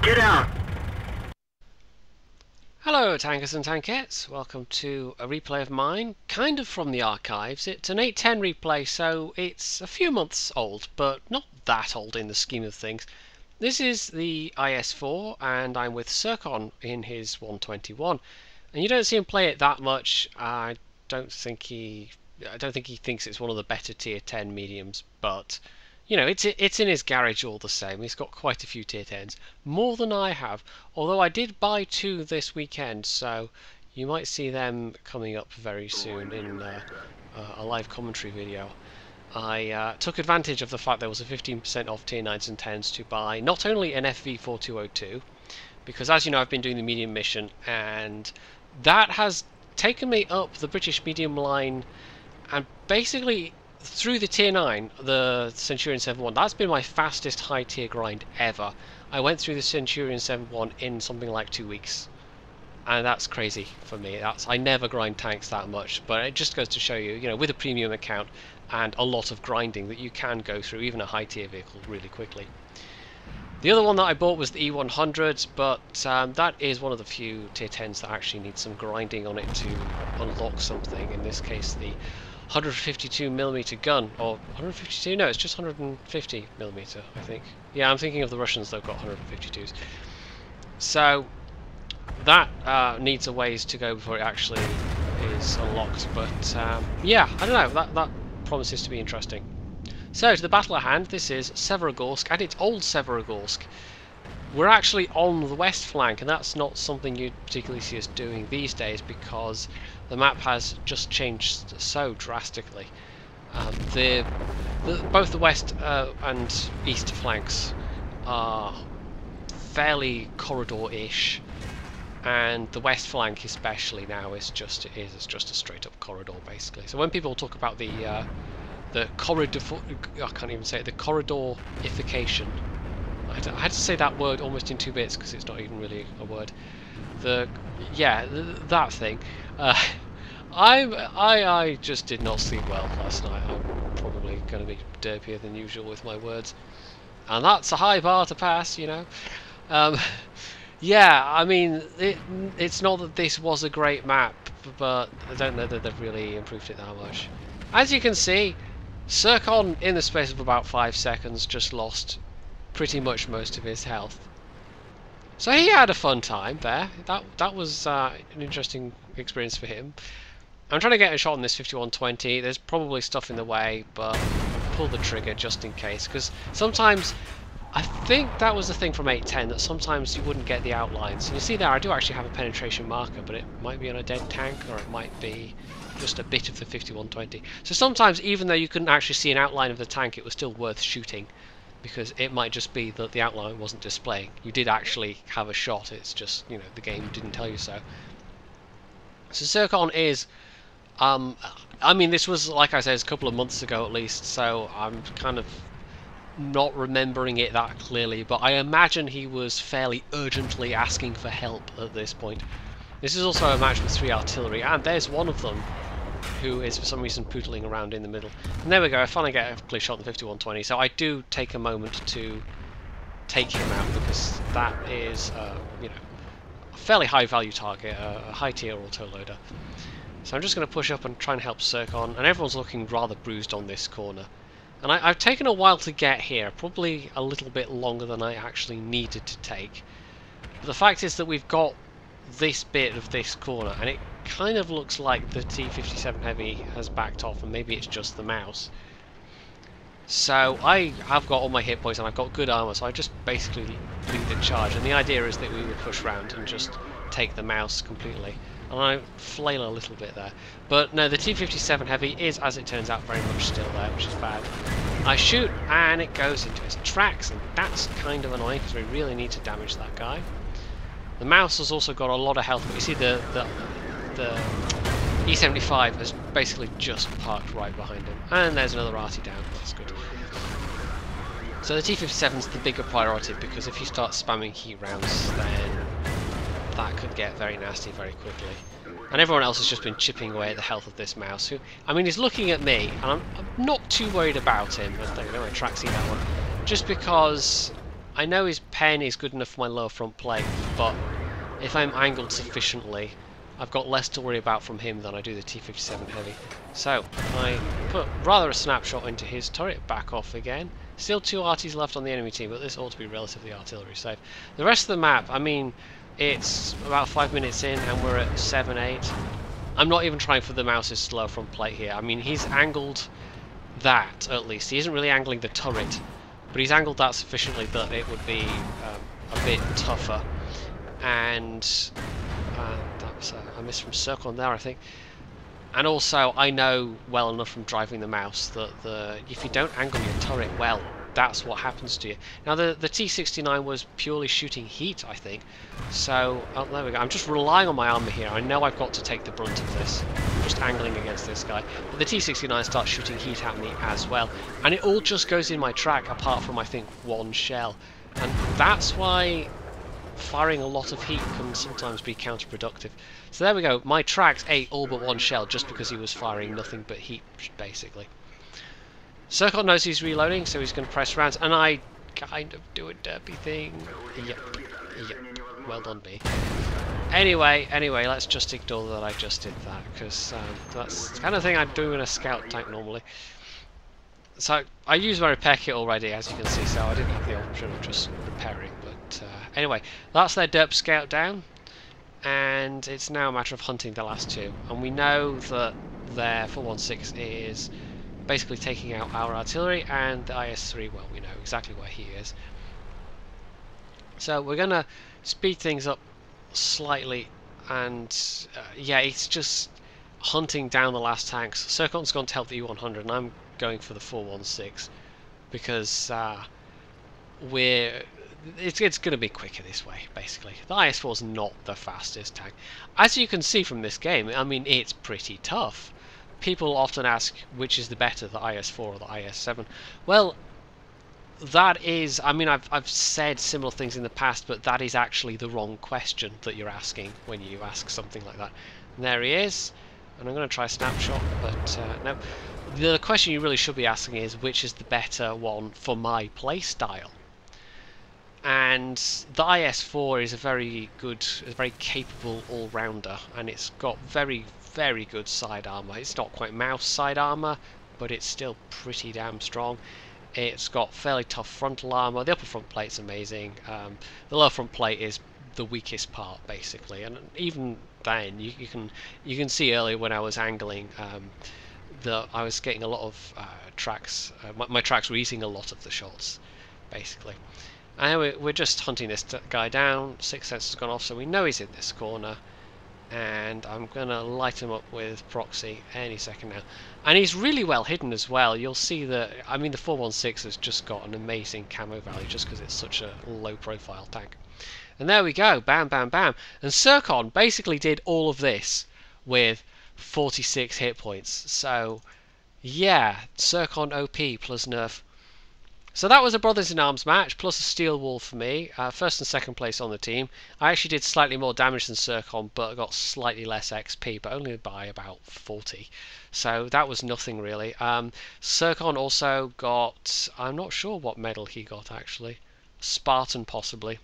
Get out! Hello tankers and tankettes, welcome to a replay of mine, kind of from the archives. It's an 8.10 replay, so it's a few months old, but not that old in the scheme of things. This is the IS-4, and I'm with Circon in his 121, and you don't see him play it that much. I don't think he thinks it's one of the better tier 10 mediums, but you know, it's in his garage all the same. He's got quite a few tier 10s, more than I have, although I did buy 2 this weekend, so you might see them coming up very soon in a live commentary video. I took advantage of the fact there was a 15% off tier 9s and 10s to buy not only an FV4202, because as you know I've been doing the medium mission, and that has taken me up the British medium line, and basically through the tier 9, the Centurion 7.1, that's been my fastest high tier grind ever. I went through the Centurion 7.1 in something like 2 weeks. And that's crazy for me. I never grind tanks that much, but it just goes to show you, with a premium account and a lot of grinding, that you can go through even a high tier vehicle really quickly. The other one that I bought was the E100, but that is one of the few tier 10s that actually need some grinding on it to unlock something. In this case, the 152mm gun, or 152? No, it's just 150mm, I think. Yeah, I'm thinking of the Russians, they've got 152s. So that needs a ways to go before it actually is unlocked, but yeah, I don't know, that promises to be interesting. So, to the battle at hand, this is Severogorsk, and it's old Severogorsk. We're actually on the west flank, and that's not something you'd particularly see us doing these days because the map has just changed so drastically. Both the west and east flanks are fairly corridor-ish, and the west flank especially now is just a straight up corridor basically. So when people talk about the corridor, I can't even say it, the corridor-ification. I had to say that word almost in 2 bits because it's not even really a word. That thing. I just did not sleep well last night. I'm probably going to be derpier than usual with my words, and that's a high bar to pass, Yeah, I mean, it's not that this was a great map, but I don't know that they've really improved it that much. As you can see, Circon in the space of about 5 seconds just lost pretty much most of his health. So he had a fun time there. That was an interesting experience for him. I'm trying to get a shot on this 5120. There's probably stuff in the way, but I'll pull the trigger just in case, because sometimes I think that was the thing from 8.10, that sometimes you wouldn't get the outlines. And you see there, I do actually have a penetration marker, but it might be on a dead tank, or it might be just a bit of the 5120. So sometimes, even though you couldn't actually see an outline of the tank, it was still worth shooting, because it might just be that the outline wasn't displaying. You did actually have a shot, it's just, the game didn't tell you so. So Circon is, I mean, this was, like I said, a couple of months ago at least, so I'm kind of not remembering it that clearly, but I imagine he was fairly urgently asking for help at this point. This is also a match with 3 artillery, and there's one of them who is for some reason poodling around in the middle. And there we go, I finally get a clear shot on the 5120, so I do take a moment to take him out, because that is, a fairly high value target, a high tier autoloader. So I'm just going to push up and try and help Circon, and everyone's looking rather bruised on this corner. And I've taken a while to get here, probably a little bit longer than I actually needed to take. But the fact is that we've got this bit of this corner, and it kind of looks like the T-57 Heavy has backed off, and maybe it's just the mouse. So I have got all my hit points and I've got good armor, so I just basically lead the charge, and the idea is that we would push round and just take the mouse completely. And I flail a little bit there. But no, the T-57 Heavy is, as it turns out, very much still there, which is bad. I shoot and it goes into his tracks, and that's kind of annoying because we really need to damage that guy. The mouse has also got a lot of health, but you see the E-75 has basically just parked right behind him. And there's another arty down, that's good. So the T-57 is the bigger priority, because if you start spamming heat rounds, then that could get very nasty very quickly. And everyone else has just been chipping away at the health of this mouse, who, I mean, he's looking at me, and I'm not too worried about him. There we go, I track see that one. Just because I know his pen is good enough for my lower front plate, but if I'm angled sufficiently, I've got less to worry about from him than I do the T-57 Heavy. So, I put rather a snapshot into his turret, back off again. Still 2 arties left on the enemy team, but this ought to be relatively artillery safe. The rest of the map, I mean, it's about 5 minutes in and we're at 7-8. I'm not even trying for the mouse's lower front plate here. I mean, he's angled that, at least. He isn't really angling the turret, but he's angled that sufficiently that it would be a bit tougher. And that was a miss from Circle there, I think. And also, I know well enough from driving the mouse that if you don't angle your turret well, that's what happens to you. Now, the T-69 was purely shooting heat, I think. So, oh, there we go. I'm just relying on my armor here. I know I've got to take the brunt of this. I'm just angling against this guy. But the T-69 starts shooting heat at me as well. And it all just goes in my track, apart from, I think, one shell. And that's why firing a lot of heat can sometimes be counterproductive. So there we go. My tracks ate all but one shell just because he was firing nothing but heat, basically. Circle knows he's reloading, so he's going to press rounds, and I kind of do a derpy thing. Yep. Well done, me. Anyway, let's just ignore that I just did that, because that's the kind of thing I'd do in a scout tank normally. So I used my repair kit already, as you can see, so I didn't have the option of just repairing. But anyway, that's their derp scout down, and it's now a matter of hunting the last two. And we know that their 416 is basically taking out our artillery, and the IS-3, well, we know exactly where he is. So we're going to speed things up slightly, and yeah, it's just hunting down the last tanks. Circon's gone to help the E-100, and I'm going for the 416 because it's going to be quicker this way, basically. The IS-4 is not the fastest tank. As you can see from this game, I mean, it's pretty tough. People often ask which is the better, the IS-4 or the IS-7. Well, that is, I mean, I've said similar things in the past, but that is actually the wrong question that you're asking when you ask something like that. And there he is, and I'm going to try a snapshot, but no. The question you really should be asking is which is the better one for my play style. And the IS-4 is a very good, a very capable all-rounder, and it's got very good side armor. It's not quite mouse side armor, but it's still pretty damn strong. It's got fairly tough frontal armor. The upper front plate's amazing. The lower front plate is the weakest part, basically, and even then you can see earlier when I was angling that I was getting a lot of tracks. My tracks were eating a lot of the shots, basically. And we're just hunting this guy down. 6 sensors has gone off, so we know he's in this corner. And I'm going to light him up with proxy any second now. And he's really well hidden as well. You'll see that, I mean, the 416 has just got an amazing camo value just because it's such a low profile tank. And there we go, bam, bam, bam. And Circon basically did all of this with 46 hit points. So, yeah, Circon OP plus nerf. So that was a Brothers in Arms match, plus a steel wall for me. First and second place on the team. I actually did slightly more damage than Circon, but I got slightly less XP, but only by about 40. So that was nothing really. Circon also got, I'm not sure what medal he got actually. Spartan possibly.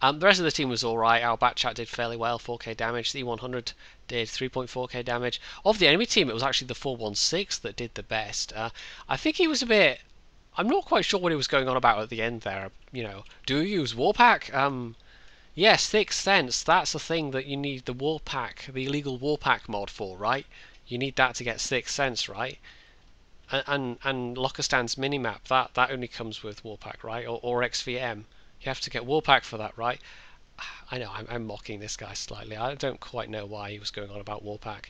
The rest of the team was alright. Our Batchat did fairly well, 4k damage. The E-100 did 3.4k damage. Of the enemy team, it was actually the 416 that did the best. I think he was a bit... I'm not quite sure what he was going on about at the end there. You know, do you use Warpack? Yes, Sixth Sense. That's the thing that you need the Warpack, the illegal Warpack mod for, right? You need that to get Sixth Sense, right? And Locastan's Minimap, that only comes with Warpack, right? Or XVM. You have to get Warpack for that, right? I know, I'm mocking this guy slightly. I don't quite know why he was going on about Warpack.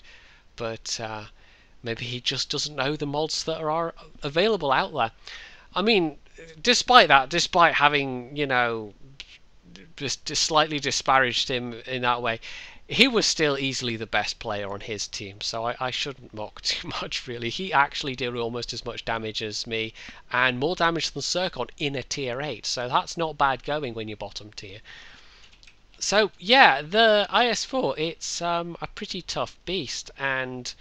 But maybe he just doesn't know the mods that are available out there. I mean, despite that, despite having, you know, just slightly disparaged him in that way, he was still easily the best player on his team, so I shouldn't mock too much, really. He actually did almost as much damage as me, and more damage than Circon in a tier 8, so that's not bad going when you're bottom tier. So, yeah, the IS-4, it's a pretty tough beast, and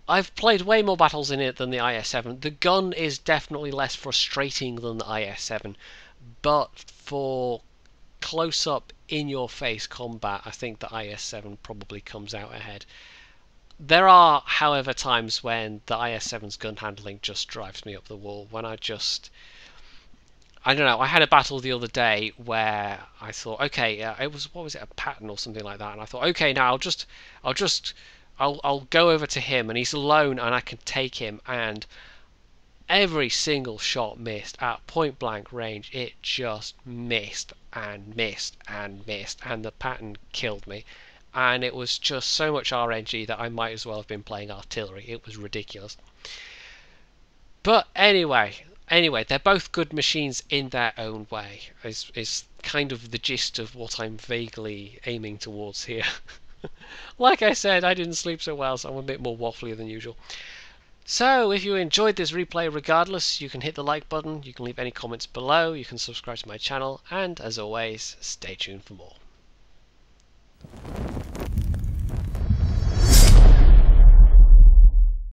I've played way more battles in it than the IS-7. The gun is definitely less frustrating than the IS-7, but for close-up, in-your-face combat, I think the IS-7 probably comes out ahead. There are, however, times when the IS-7's gun handling just drives me up the wall. When I don't know. I had a battle the other day where I thought, okay, it was, what was it, a pattern or something like that, and I thought, okay, now I'll go over to him, and he's alone, and I can take him, and every single shot missed at point blank range. It just missed and missed and missed, and the pattern killed me. And it was just so much RNG that I might as well have been playing artillery. It was ridiculous. But anyway, they're both good machines in their own way. Is kind of the gist of what I'm vaguely aiming towards here. Like I said, I didn't sleep so well, so I'm a bit more waffly than usual. So, if you enjoyed this replay regardless, you can hit the like button, you can leave any comments below, you can subscribe to my channel, and as always, stay tuned for more.